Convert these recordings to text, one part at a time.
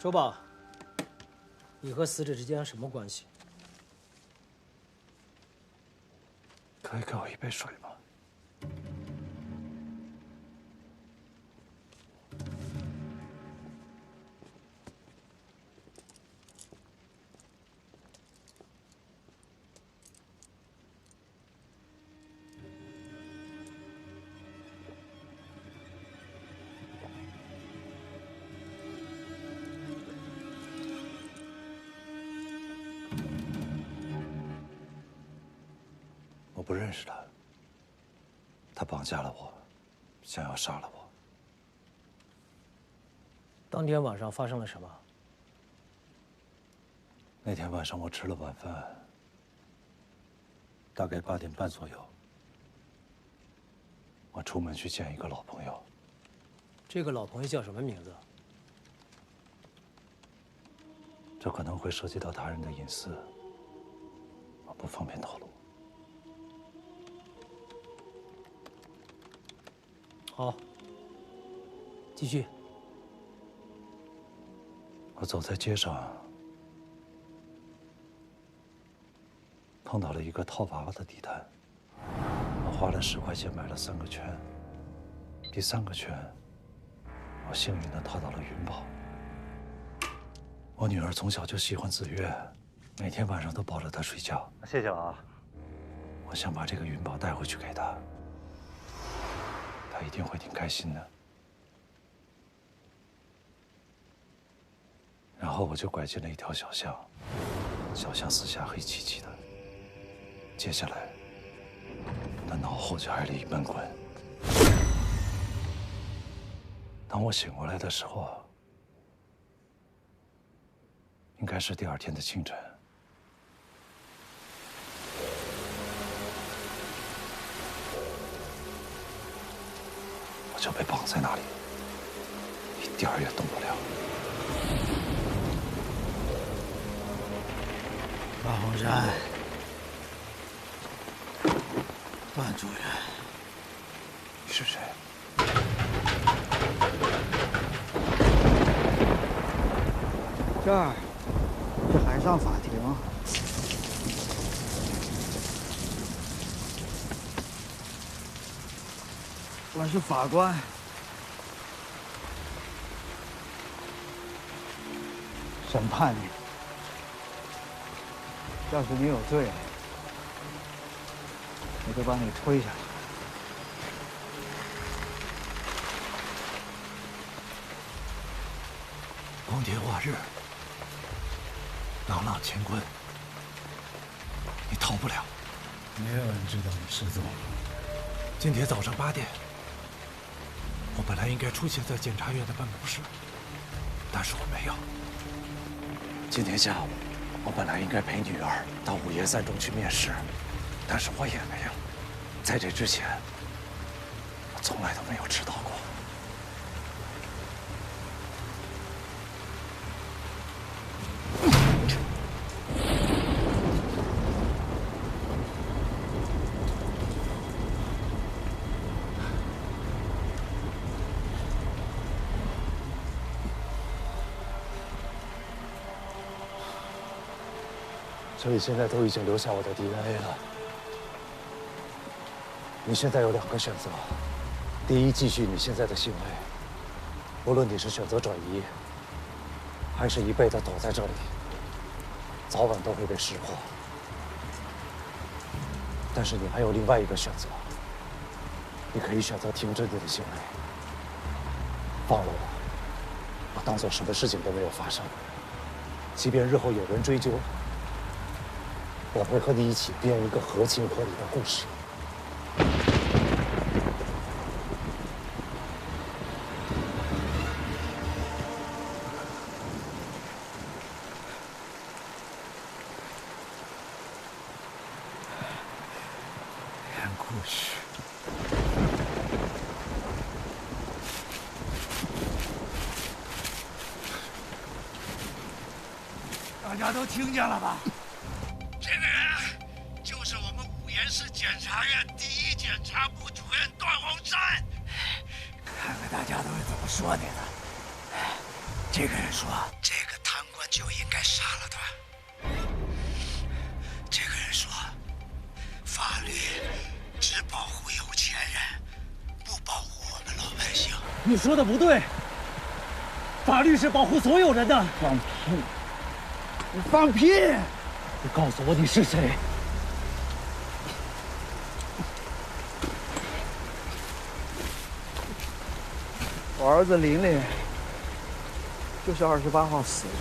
说吧，你和死者之间什么关系？可以给我一杯水吗？我不认识他，他绑架了我，想要杀了我。当天晚上发生了什么？那天晚上我吃了晚饭，大概8点半左右，我出门去见一个老朋友。这个老朋友叫什么名字？这可能会涉及到他人的隐私，我不方便透露。好，继续。我走在街上，碰到了一个套娃娃的地摊，我花了10块钱买了3个圈。第3个圈，我幸运地套到了云宝。我女儿从小就喜欢紫月，每天晚上都抱着她睡觉。谢谢啊。我想把这个云宝带回去给她，她一定会挺开心的。然后我就拐进了一条小巷，小巷四下黑漆漆的。接下来，我的脑后就挨了一闷棍。当我醒过来的时候，应该是第2天的清晨。我就被绑在那里，一点儿也动不了。马洪山，段主任，你是谁？这儿是海上法庭，我是法官。审判你，要是你有罪，我就把你推下去。光天化日，朗朗乾坤，你逃不了。没有人知道你失踪了。今天早上8点，我本来应该出现在检察院的办公室，但是我没有。今天下午，我本来应该陪女儿到5岩3中去面试，但是我也没有。在这之前，我从来都没有迟到过。这里现在都已经留下我的 DNA 了。你现在有2个选择：第一，继续你现在的行为，无论你是选择转移，还是一辈子躲在这里，早晚都会被识破。但是你还有另外一个选择，你可以选择停止你的行为，放了我当做什么事情都没有发生。即便日后有人追究，我会和你一起编一个合情合理的故事。编故事。大家都听见了吧？这个人就是我们五岩市检察院第1检察部主任段洪山。看看大家都是怎么说你的。这个人说，这个贪官就应该杀了他。这个人说，法律只保护有钱人，不保护我们老百姓。你说的不对，法律是保护所有人的。放屁！你放屁！你告诉我你是谁？我儿子琳琳就是28号死的。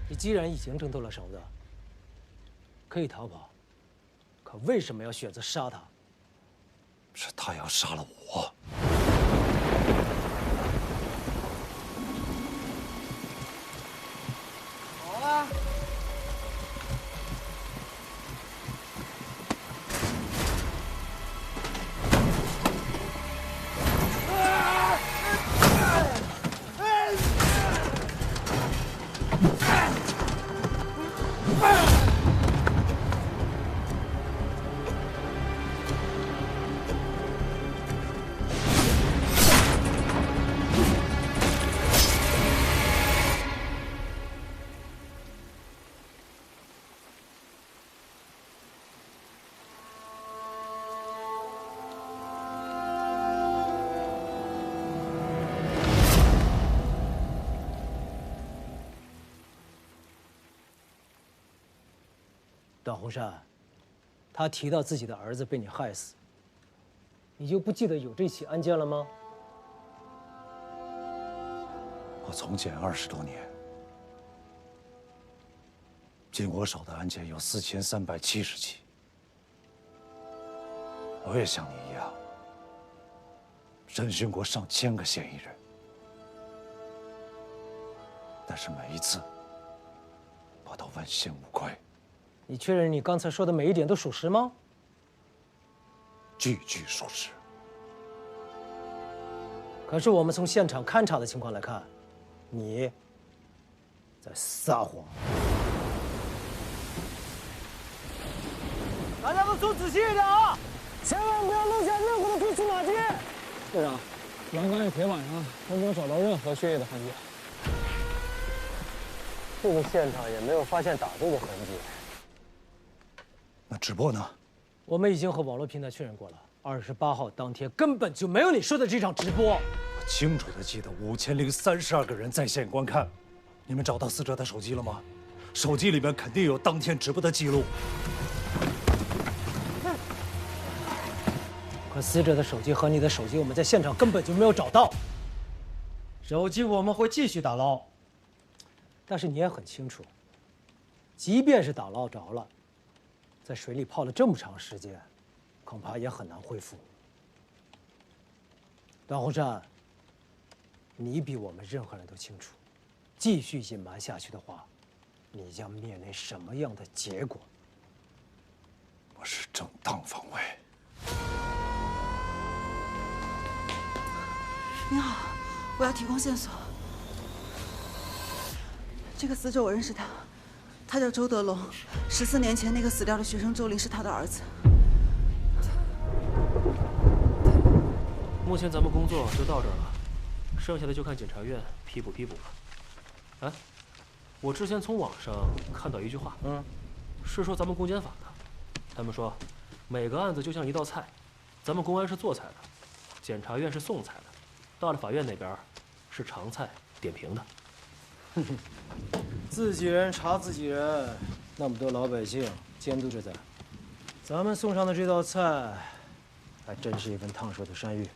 你既然已经挣脱了绳子，可以逃跑，可为什么要选择杀他？是他要杀了我。好啊！段洪山，他提到自己的儿子被你害死，你就不记得有这起案件了吗？我从检20多年，进我手的案件有4370起。我也像你一样，审讯过上千个嫌疑人，但是每一次，我都问心无愧。你确认你刚才说的每一点都属实吗？句句属实。可是我们从现场勘查的情况来看，你在撒谎。大家都坐仔细一点啊，千万不要留下任何的蛛丝马迹。队长，栏杆与铁板上都没有找到任何血液的痕迹。这个现场也没有发现打斗的痕迹。那直播呢？我们已经和网络平台确认过了，28号当天根本就没有你说的这场直播。我清楚地记得5032个人在线观看。你们找到死者的手机了吗？手机里面肯定有当天直播的记录。可死者的手机和你的手机，我们在现场根本就没有找到。手机我们会继续打捞，但是你也很清楚，即便是打捞着了，在水里泡了这么长时间，恐怕也很难恢复。段洪山，你比我们任何人都清楚，继续隐瞒下去的话，你将面临什么样的结果？我是正当防卫。您好，我要提供线索。这个死者我认识他，他叫周德龙。14年前那个死掉的学生周林是他的儿子。目前咱们工作就到这儿了，剩下的就看检察院批不批捕了。哎，我之前从网上看到一句话，是说咱们公检法的，他们说每个案子就像一道菜，咱们公安是做菜的，检察院是送菜的，到了法院那边是尝菜点评的。自己人查自己人，那么多老百姓监督着咱，咱们送上的这道菜，还真是一份烫手的山芋。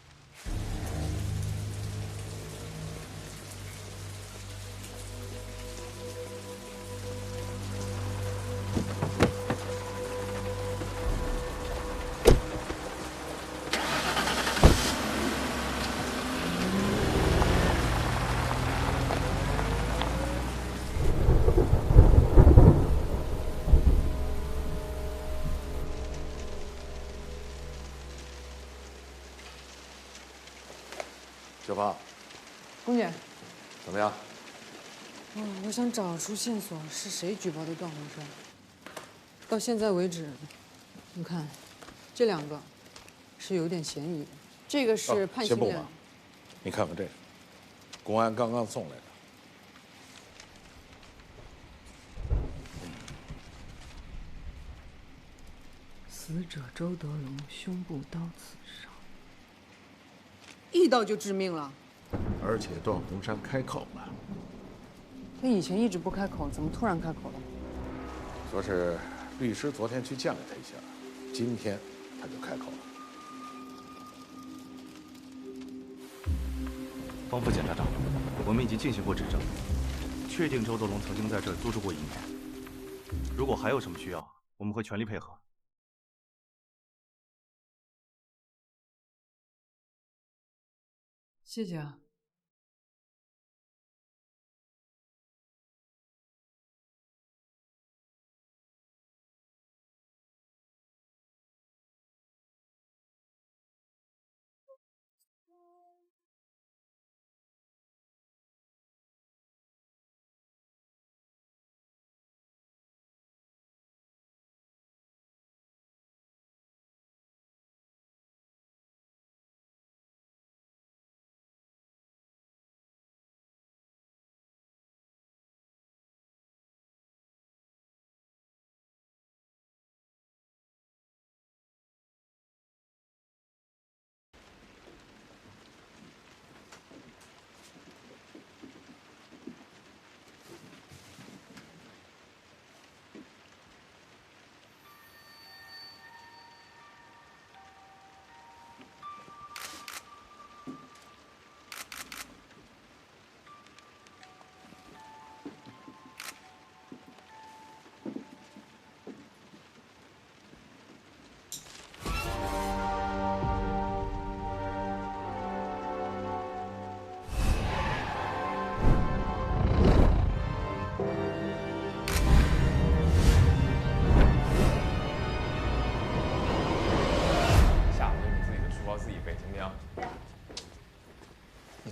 小芳，龚姐，怎么样？我想找出线索，是谁举报的段宏山？到现在为止，你看，这2个是有点嫌疑的。这个是判刑的。先不忙，你看看这个，公安刚刚送来的。死者周德龙胸部刀刺伤，一刀就致命了。而且段宏山开口了，他以前一直不开口，怎么突然开口了？说是律师昨天去见了他一下，今天他就开口了。方副检察长，我们已经进行过指证，确定周德龙曾经在这儿租住过1年。如果还有什么需要，我们会全力配合。谢谢啊。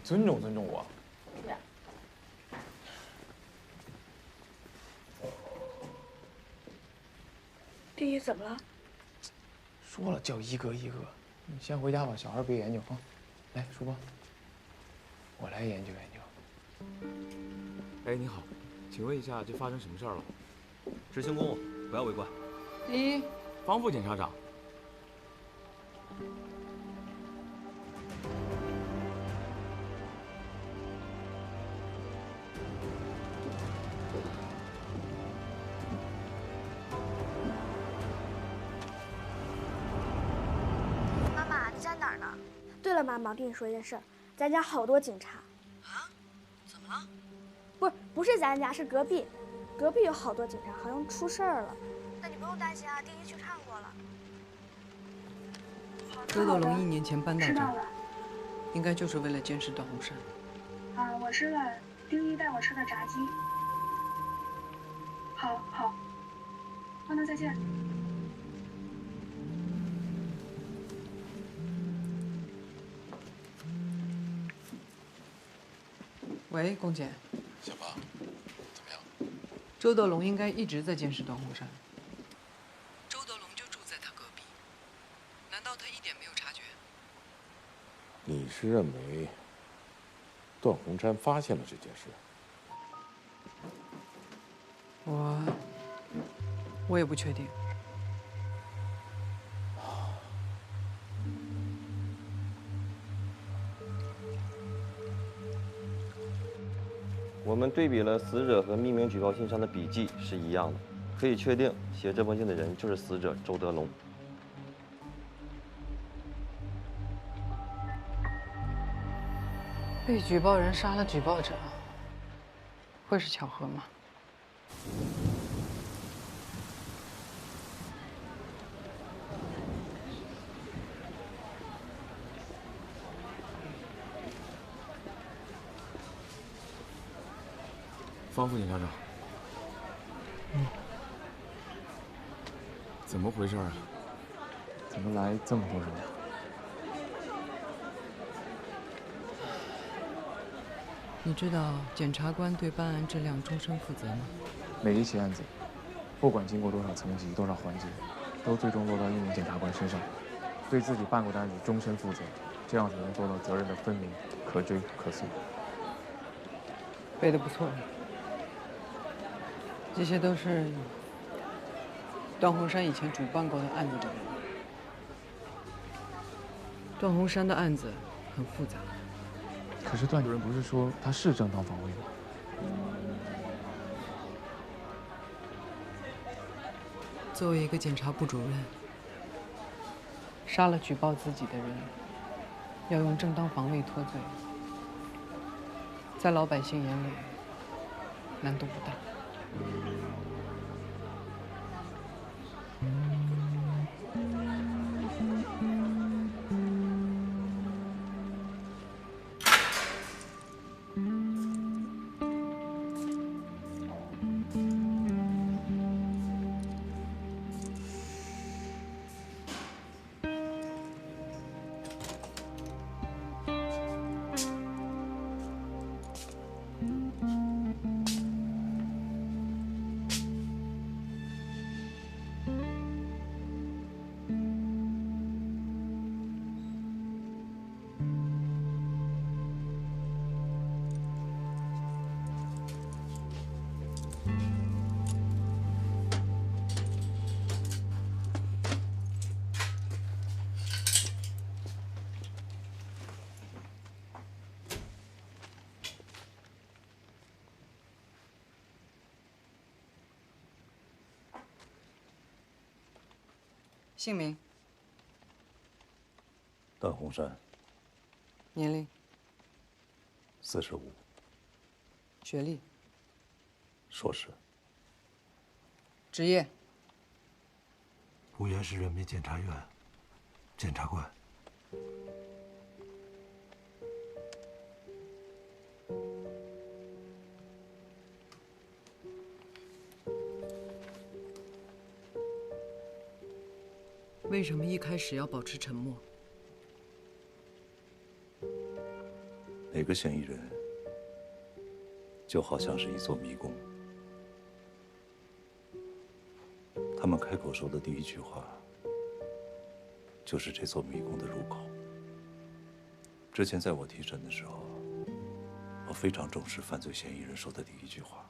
尊重我。弟弟怎么了？说了叫一个一个，你先回家吧，小孩别研究啊。来，书包，我来研究研究。哎，你好，请问一下，这发生什么事儿了？执行公务，不要围观。方副检察长。对了，妈妈，我跟你说一件事儿，咱家好多警察。啊？怎么了？不是咱家，是隔壁有好多警察，好像出事儿了。那你不用担心啊，弟弟去看过了。周德龙1年前搬到这儿，应该就是为了监视段宏山。啊，我吃了丁一带我吃的炸鸡。好，那再见。喂，龚姐。小芳，怎么样？周德龙应该一直在监视段宏山。周德龙就住在他隔壁，难道他一点没有察觉？你是认为段宏山发现了这件事？我也不确定。我们对比了死者和匿名举报信上的笔迹是一样的，可以确定写这封信的人就是死者周德龙。被举报人杀了举报者，会是巧合吗？方副检察长，怎么回事啊？怎么来这么多人呀？你知道检察官对办案质量终身负责吗？每一起案子，不管经过多少层级、多少环节，都最终落到一名检察官身上，对自己办过的案子终身负责，这样才能做到责任的分明、可追可溯。背得不错，这些都是段鸿山以前主办过的案子的人。段鸿山的案子很复杂。可是段主任不是说他是正当防卫吗？作为一个检察部主任，杀了举报自己的人，要用正当防卫脱罪，在老百姓眼里难度不大。姓名：段鸿山，年龄45，学历硕士，职业无缘市人民检察院检察官。为什么一开始要保持沉默？每个嫌疑人就好像是一座迷宫，他们开口说的第一句话，就是这座迷宫的入口。之前在我提审的时候，我非常重视犯罪嫌疑人说的第一句话，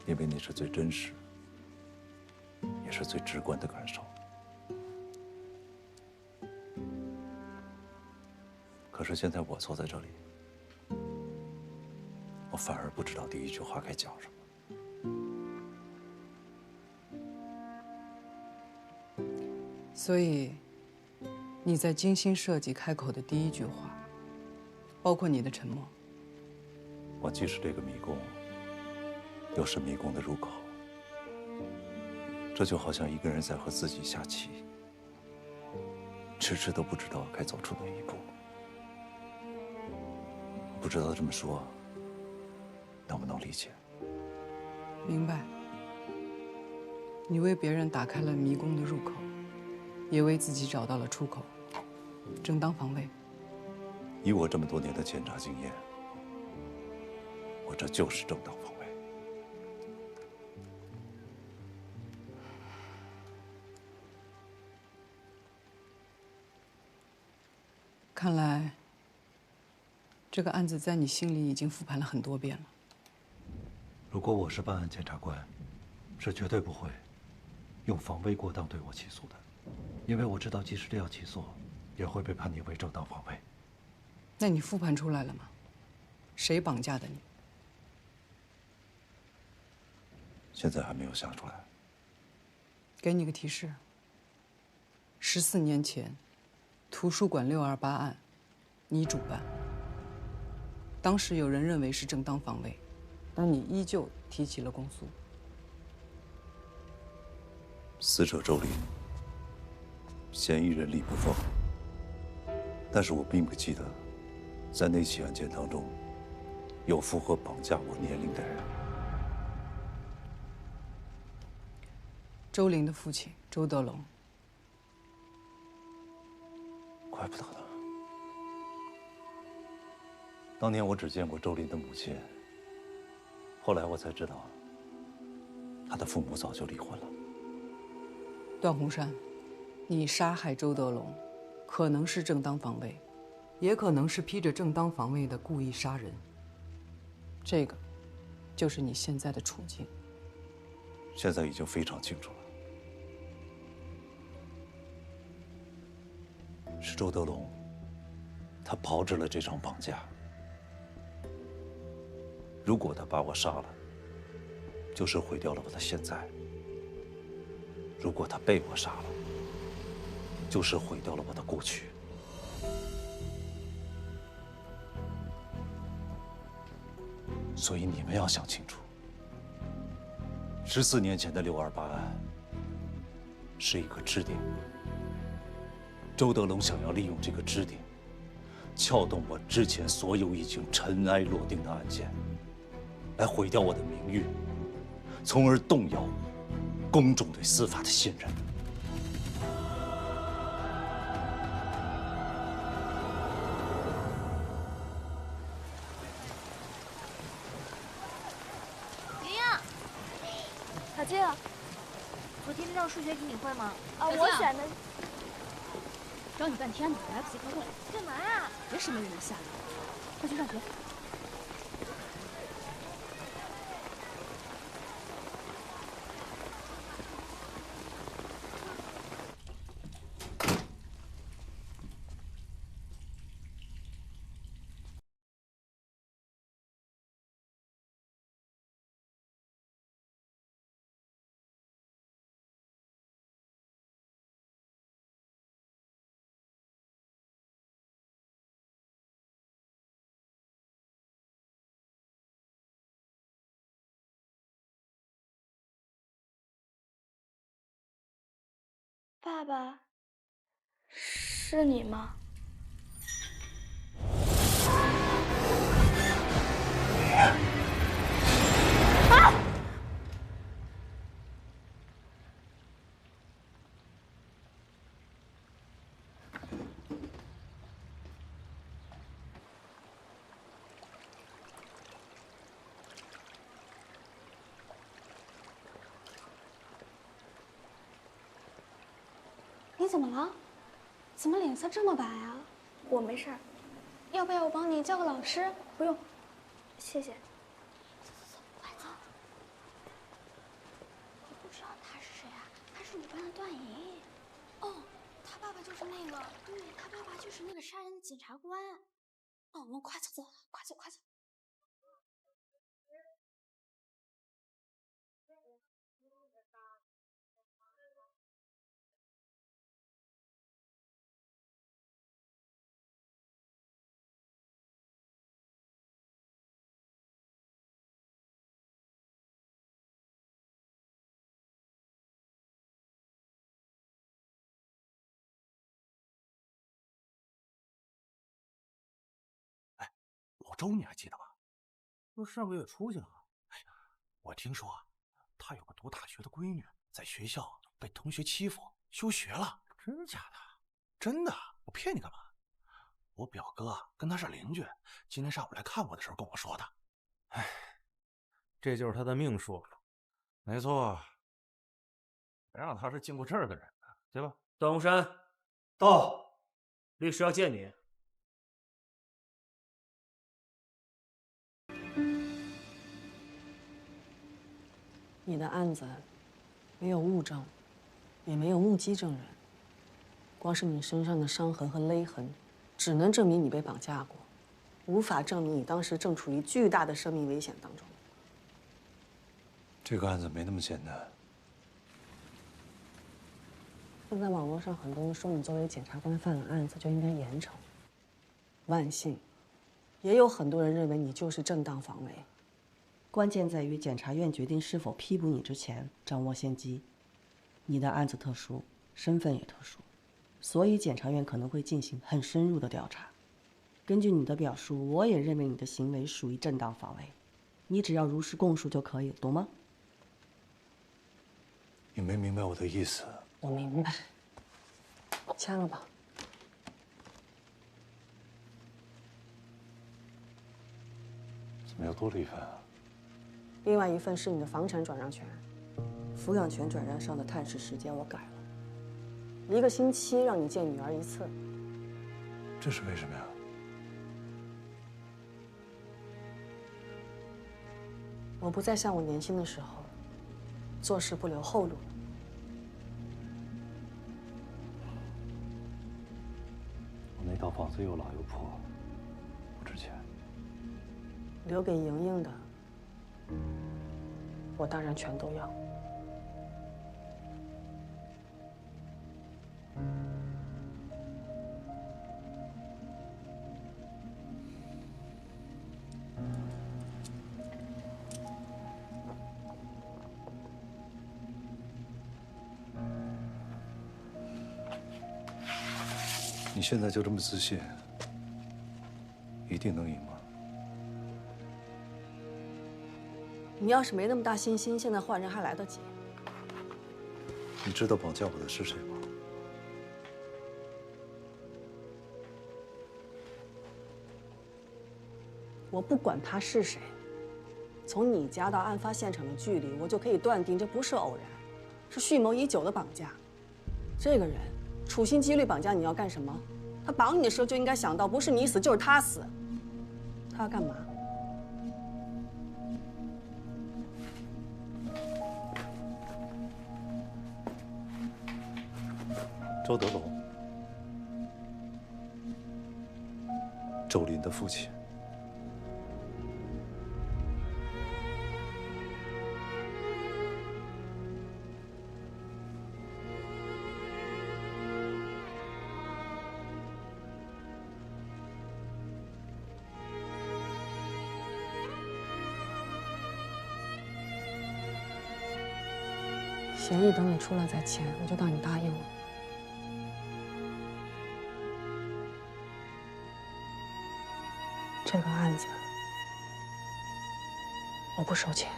因为那是最真实，也是最直观的感受。可是现在我坐在这里，我反而不知道第一句话该讲什么。所以，你在精心设计开口的第一句话，包括你的沉默。我既是这个迷宫，又是迷宫的入口。这就好像一个人在和自己下棋，迟迟都不知道该走出哪一步。不知道这么说能不能理解？明白。你为别人打开了迷宫的入口，也为自己找到了出口。正当防卫。以我这么多年的检察经验，我这就是正当防卫。看来，这个案子在你心里已经复盘了很多遍了。如果我是办案检察官，是绝对不会用防卫过当对我起诉的，因为我知道，即使这样起诉，也会被判定为正当防卫。那你复盘出来了吗？谁绑架的你？现在还没有想出来。给你个提示。14年前，图书馆628案，你主办。当时有人认为是正当防卫，但你依旧提起了公诉。死者周林，嫌疑人李不凤。但是我并不记得，在那起案件当中，有符合绑架我年龄的人。周玲的父亲周德龙。怪不得呢。当年我只见过周林的母亲，后来我才知道，他的父母早就离婚了。段宏山，你杀害周德龙，可能是正当防卫，也可能是披着正当防卫的故意杀人。这个，就是你现在的处境。现在已经非常清楚了，是周德龙，他炮制了这场绑架。如果他把我杀了，就是毁掉了我的现在；如果他被我杀了，就是毁掉了我的过去。所以你们要想清楚，14年前的628案是一个支点，周德龙想要利用这个支点，撬动我之前所有已经尘埃落定的案件，来毁掉我的名誉，从而动摇公众对司法的信任。小静，昨天那道数学题你会吗？啊，我选的。找你半天呢，来不及开会。干嘛呀？别什么人都吓人，快去上学。爸爸，是你吗？啊！你怎么了？怎么脸色这么白啊？我没事儿。要不要我帮你叫个老师？不用，谢谢。走，快走！你不知道他是谁啊？他是你班的段莹。哦，他爸爸就是那个，对，他爸爸就是那个杀人的检察官。那我们快走，快走，快走！老周你还记得吧？不是上个月出去了吗？哎呀，我听说他有个读大学的闺女，在学校被同学欺负，休学了。真假的？真的，我骗你干嘛？我表哥跟他是邻居，今天上午来看我的时候跟我说的。哎，这就是他的命数。没错，谁让他是经过这儿的人呢？对吧？段宏山，到，律师要见你。你的案子没有物证，也没有目击证人，光是你身上的伤痕和勒痕，只能证明你被绑架过，无法证明你当时正处于巨大的生命危险当中。这个案子没那么简单。现在网络上很多人说你作为检察官犯了案子就应该严惩，万幸，也有很多人认为你就是正当防卫。关键在于检察院决定是否批捕你之前掌握先机。你的案子特殊，身份也特殊，所以检察院可能会进行很深入的调查。根据你的表述，我也认为你的行为属于正当防卫。你只要如实供述就可以了，懂吗？你没明白我的意思。我明白。签了吧。怎么又多了一份啊？另外一份是你的房产转让权，抚养权转让上的探视时间我改了，1个星期让你见女儿1次。这是为什么呀？我不再像我年轻的时候，做事不留后路了。我那套房子又老又破，不值钱。留给莹莹的，我当然全都要。你现在就这么自信，一定能赢吗？你要是没那么大信心，现在换人还来得及。你知道绑架我的是谁吗？我不管他是谁，从你家到案发现场的距离，我就可以断定这不是偶然，是蓄谋已久的绑架。这个人处心积虑绑架你要干什么？他绑你的时候就应该想到，不是你死就是他死。他要干嘛？周德龙，周林的父亲。协议等你出来再签，我就当你答应了。这个案子我不收钱。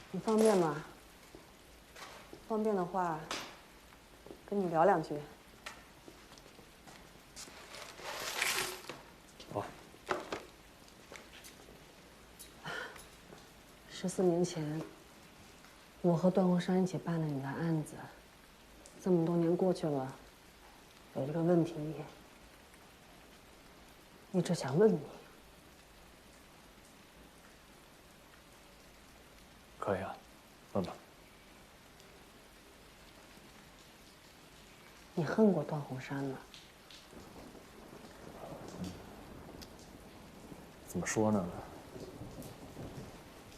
你方便吗？方便的话，跟你聊2句。好。14年前，我和段洪山一起办了你的案子。这么多年过去了，有一个问题，一直想问你。可以啊，问吧。你恨过段洪山吗？怎么说呢？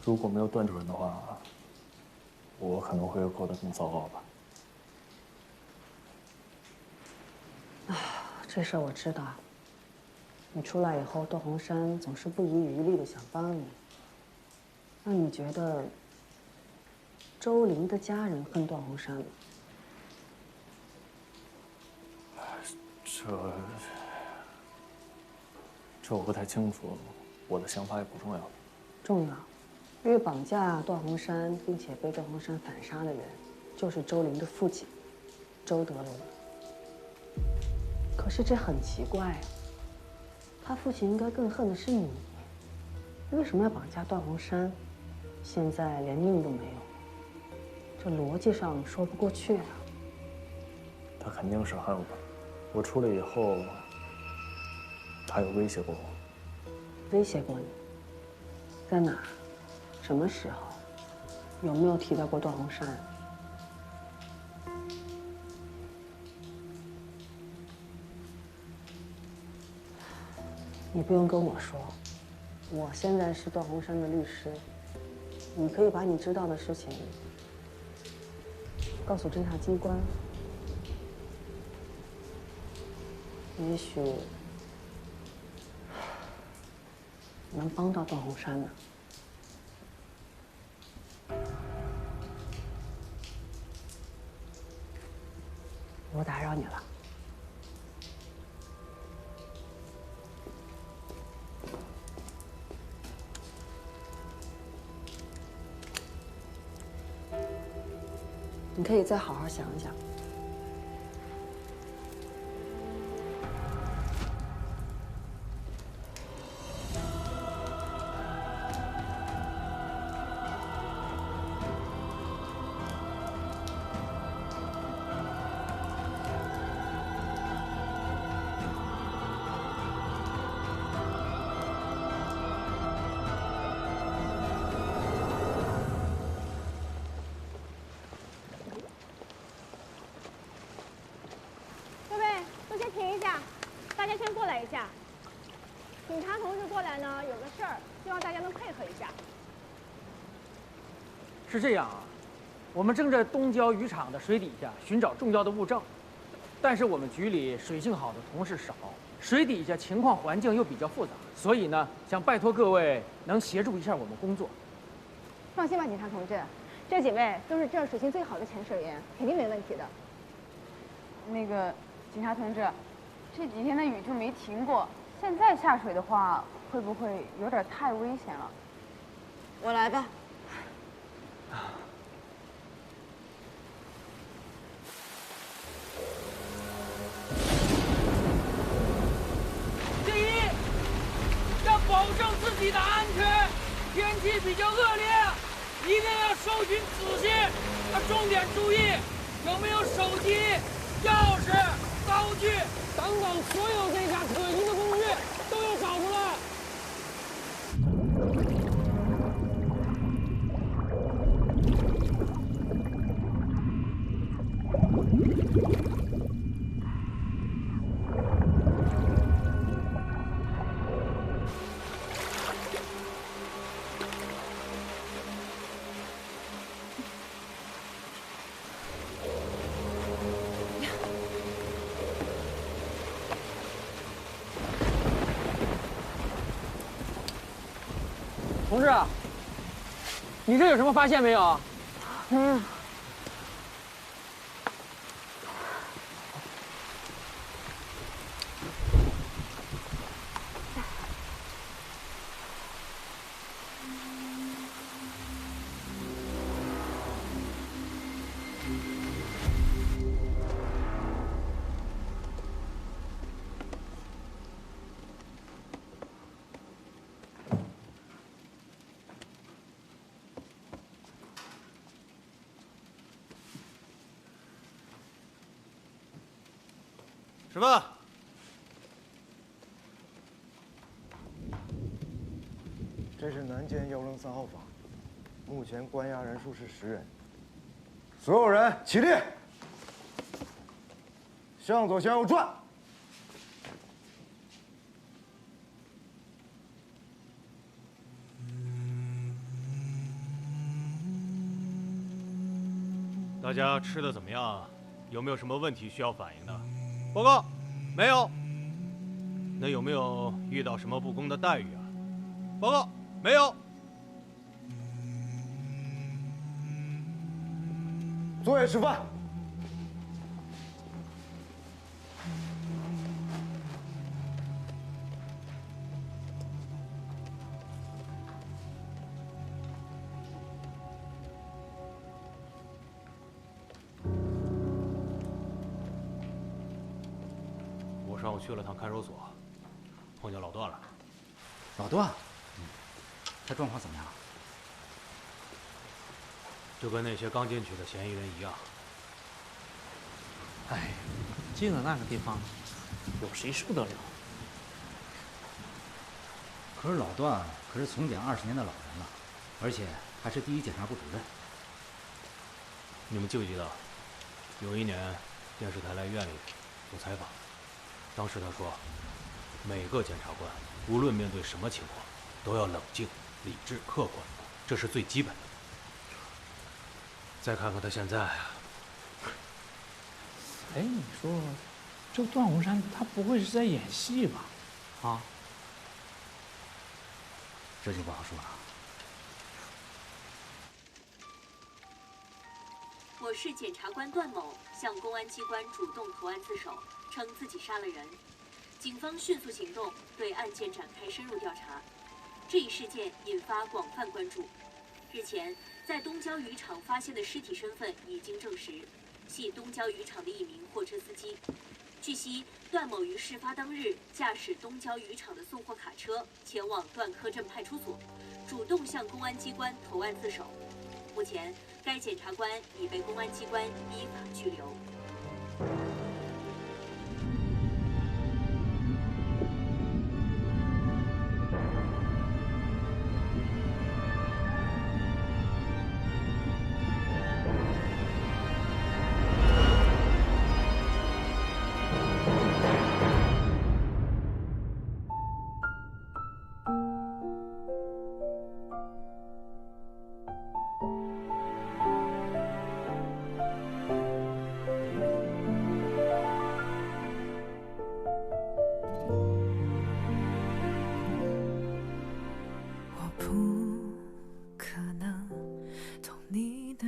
如果没有段主任的话，我可能会过得更糟糕吧。这事儿我知道。你出来以后，段洪山总是不遗余力的想帮你。那你觉得周玲的家人恨段洪山吗？这我不太清楚，我的想法也不重要。重要，因为绑架段洪山并且被段洪山反杀的人，就是周玲的父亲，周德龙。可是这很奇怪啊，他父亲应该更恨的是你，为什么要绑架段洪山？现在连命都没有，这逻辑上说不过去啊。他肯定是恨我。我出来以后，他有威胁过我。威胁过你？在哪儿？什么时候？有没有提到过段洪山？你不用跟我说，我现在是段鸿山的律师，你可以把你知道的事情告诉侦查机关，也许能帮到段鸿山呢。我打扰你了。你可以再好好想一想。警察同志过来呢，有个事儿，希望大家能配合一下。是这样啊，我们正在东郊渔场的水底下寻找重要的物证，但是我们局里水性好的同事少，水底下情况环境又比较复杂，所以呢，想拜托各位能协助一下我们工作。放心吧，警察同志，这几位都是这儿水性最好的潜水员，肯定没问题的。那个警察同志，这几天的雨就没停过，现在下水的话，会不会有点太危险了？我来吧。第一，要保证自己的安全。天气比较恶劣，一定要搜寻仔细。重点注意，有没有手机、钥匙、刀具等等所有这下可疑的工具都要找出来。同志，你这有什么发现没有？嗯。吃饭。这是南监103号房，目前关押人数是10人。所有人起立，向左向右转。大家吃的怎么样啊？有没有什么问题需要反映的？报告，没有。那有没有遇到什么不公的待遇啊？报告，没有。坐下吃饭。上午去了趟看守所，碰见老段了。老段，他状况怎么样？就跟那些刚进去的嫌疑人一样。哎，进了那个地方，有谁受得了？可是老段可是从检20年的老人了，而且还是第一检察部主任。你们记不记得，有一年电视台来院里做采访？当时他说，每个检察官无论面对什么情况，都要冷静、理智、客观，这是最基本的。再看看他现在啊，哎，你说，这段宏山他不会是在演戏吧？啊？这就不好说了。我市检察官段某向公安机关主动投案自首，称自己杀了人。警方迅速行动，对案件展开深入调查。这一事件引发广泛关注。日前，在东郊渔场发现的尸体身份已经证实，系东郊渔场的一名货车司机。据悉，段某于事发当日驾驶东郊渔场的送货卡车前往段科镇派出所，主动向公安机关投案自首。目前，该检察官已被公安机关依法拘留。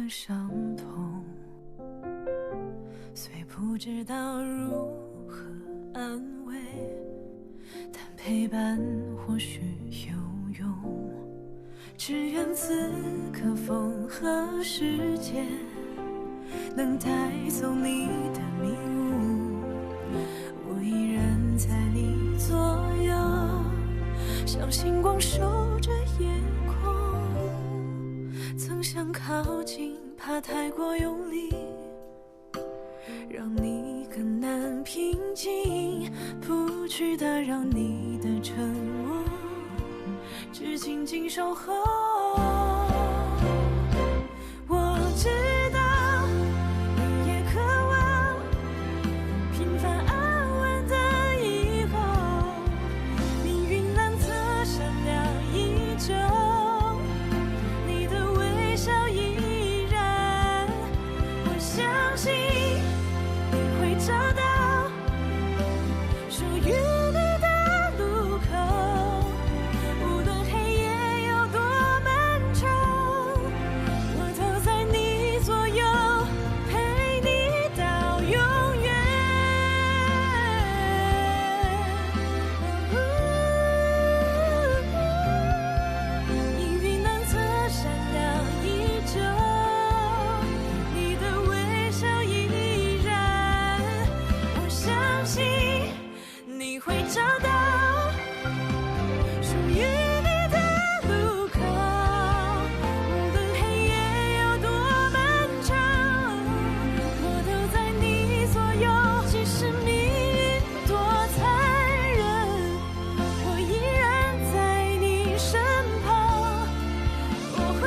伤痛，虽不知道如何安慰，但陪伴或许有用。只愿此刻风和时间能带走你的迷雾，我依然在你左右，像星光守着夜空。曾想靠近，怕太过用力，让你更难平静，不去打扰你的沉默，只静静守候。我知道你也渴望平凡安稳的以后，命运难测，善良依旧，你的微笑依然，我相信你会找到属于你的路口，无论黑夜有多漫长，我都在你左右，陪你到永远。命运难测，善良依旧，你的微笑依然，我相信你会找到属于你的路口，无论黑夜有多漫长，我都在你左右，即使命运多残忍，我依然在你身旁，我会